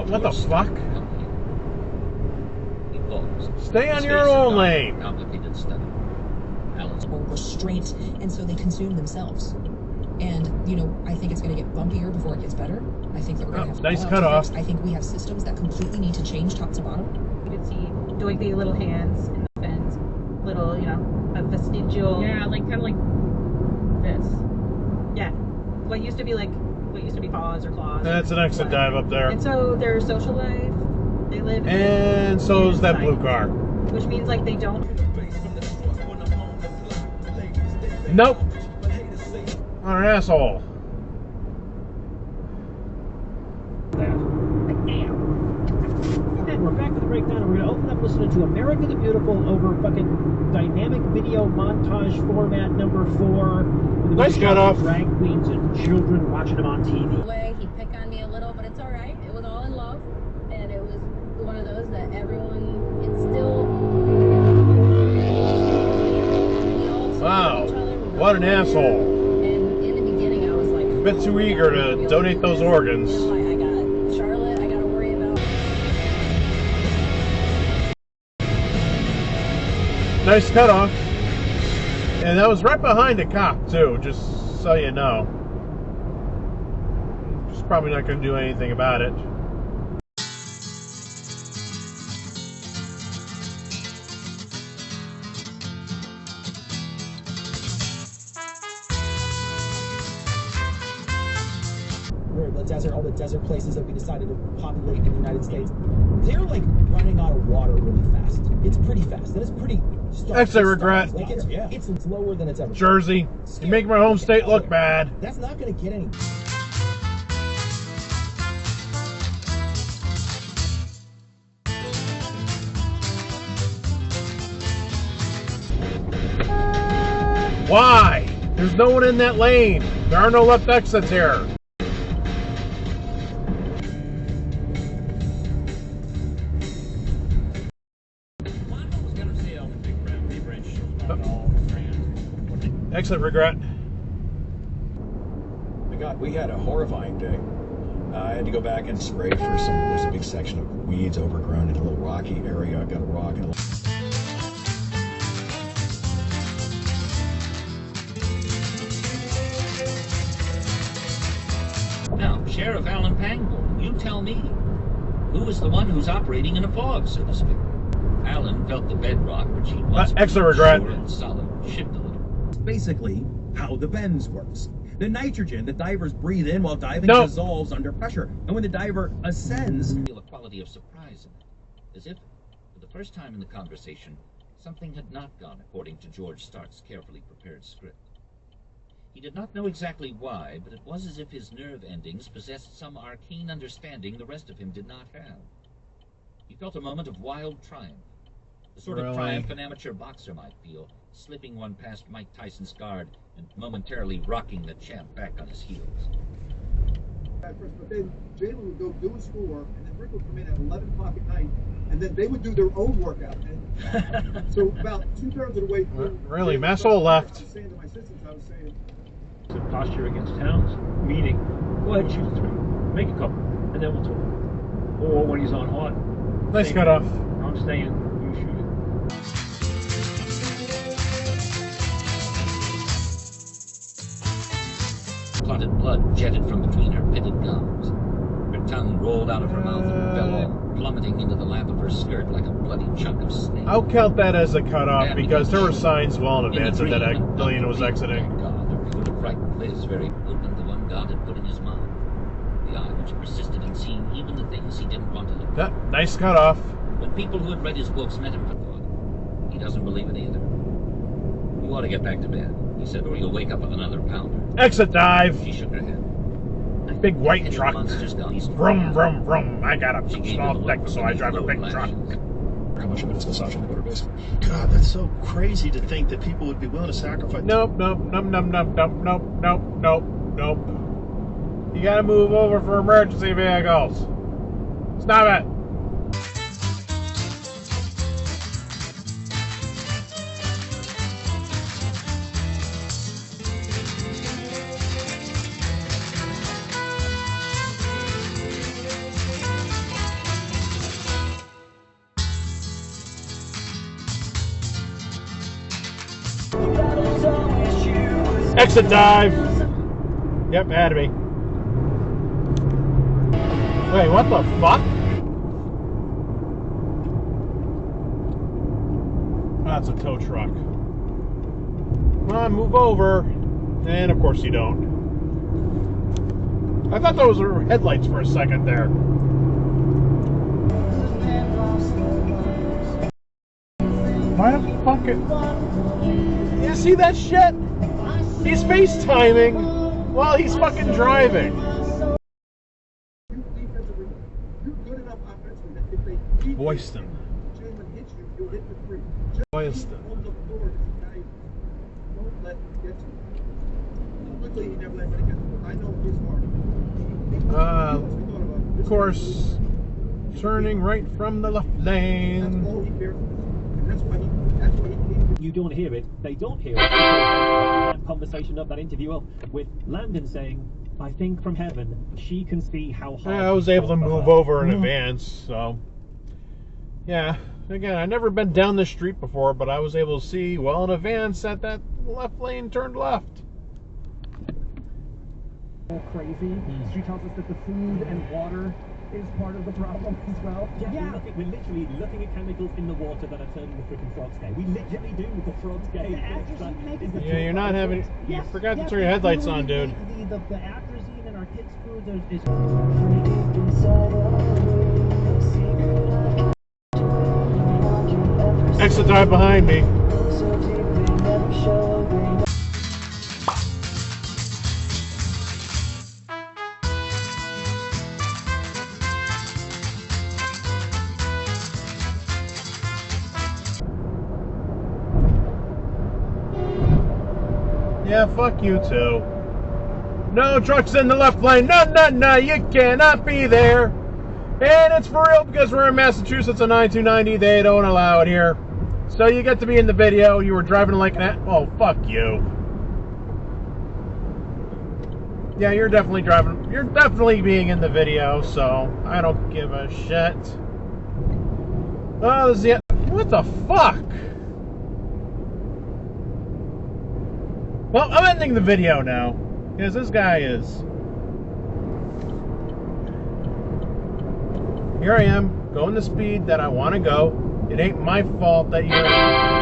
what the fuck? Evolves. Stay on your own lane. Complicated study. Alan's or restraint, and so they consume themselves. And, you know, I think it's going to get bumpier before it gets better. I think that we're going to have to nice cut off. I think we have systems that completely need to change top to bottom. You can see doing the little hands in the fence, little, you know, a vestigial. Yeah, like kind of like this. Yeah, what used to be paws or claws. That's an exit dive up there. And so their social life, they live. And so's that blue car. Which means like they don't. Nope. What an asshole. And we're back to the breakdown, and we're going to open up listening to America the Beautiful over fucking dynamic video montage format number 4. Nice cut off. Drag queens and children watching them on TV. Way he'd pick on me a little, but it's all right. It was all in love, and it was one of those that everyone. It's still. Wow, what an asshole. And in the beginning, I was like, A bit too eager to donate those organs. I got Charlotte. I got to worry about. Nice cut off. And that was right behind a cop, too, just so you know. Just probably not going to do anything about it. All the desert places that we decided to populate in the United States, they're like running out of water really fast. It's pretty fast. That is pretty. Exit regret. Like it's lower than it's ever. Jersey, you make my home state look bad. That's not going to get any. Why? There's no one in that lane. There are no left exits here. Exit regret. My God, we had a horrifying day. I had to go back and spray for there's a big section of weeds overgrown in a little rocky area. I got a rock and Now, Sheriff Alan Pangborn, you tell me, who is the one who's operating in a fog, so to speak? Alan felt the bedrock, which he was exit regret. and solid, shift a little. Basically how the bends works. The nitrogen that divers breathe in while diving dissolves under pressure, and when the diver ascends, Feel a quality of surprise in it, as if, for the first time in the conversation, something had not gone according to George Stark's carefully prepared script. He did not know exactly why, but it was as if his nerve endings possessed some arcane understanding the rest of him did not have. He felt a moment of wild triumph, the sort of triumph an amateur boxer might feel, slipping one past Mike Tyson's guard and momentarily rocking the champ back on his heels. But then Jalen would go do his schoolwork, and then Rick would come in at 11 o'clock at night, and then they would do their own workout. And so about 2/3 of the way through, really, Massholes left. I was saying to my sisters, I was saying, Posture against towns, meaning, go ahead and shoot 3, make a couple, and then we'll talk. Or when he's on hard. Nice cut off. I'm staying, you shoot it. Clotted blood jetted from between her pitted gums. Her tongue rolled out of her mouth and fell off, plummeting into the lap of her skirt like a bloody chunk of snake. I'll count that as a cut off because there were signs well in advance that that billion was exiting. Would have frightened Liz very opened the one God had put in his mind. The eye which persisted in seeing even the things he didn't want to look at. Nice cut off. When people who had read his books met him for thought, he doesn't believe it either. You ought to get back to bed, he said, or you'll wake up with another pounder. Exit dive. She shook her head. Big white truck. Gone. Vroom, vroom, vroom. I got a small deck, so I drive a big truck. How much of it is massaging the motor base? God, that's so crazy to think that people would be willing to sacrifice. Nope. You gotta move over for emergency vehicles. Stop it. Exit dive. Yep, had to be. Wait, what the fuck? That's a tow truck. Come on, move over. And of course you don't. I thought those were headlights for a second there. Why the fuck it? You see that shit? He's FaceTiming while he's fucking driving. Boyleston. Boyleston. Of course, turning right from the left lane. You don't hear it, they don't hear it. That conversation of that interview with Landon saying, I think from heaven, she can see how hard. I was able to move over in advance, so. Yeah, again, I've never been down this street before, but I was able to see well in advance that that left lane turned left. Crazy. She tells us that the food and water is part of the problem as well. Yeah. We're literally looking at chemicals in the water that are turning the freaking frogs gay. We literally do the frogs gay. Yeah, you're not having. You forgot to turn your headlights on, dude. The atrazine in our kids' food is. Exit drive behind me. Yeah, fuck you too. No trucks in the left lane. No, you cannot be there. And it's for real because we're in Massachusetts on 9290. They don't allow it here. So you get to be in the video. You were driving like an... Oh, fuck you. Yeah, you're definitely driving... You're definitely being in the video, so I don't give a shit. Oh, this is the... What the fuck? Well, I'm ending the video now, because this guy is... Here I am, going the speed that I want to go. It ain't my fault that you're...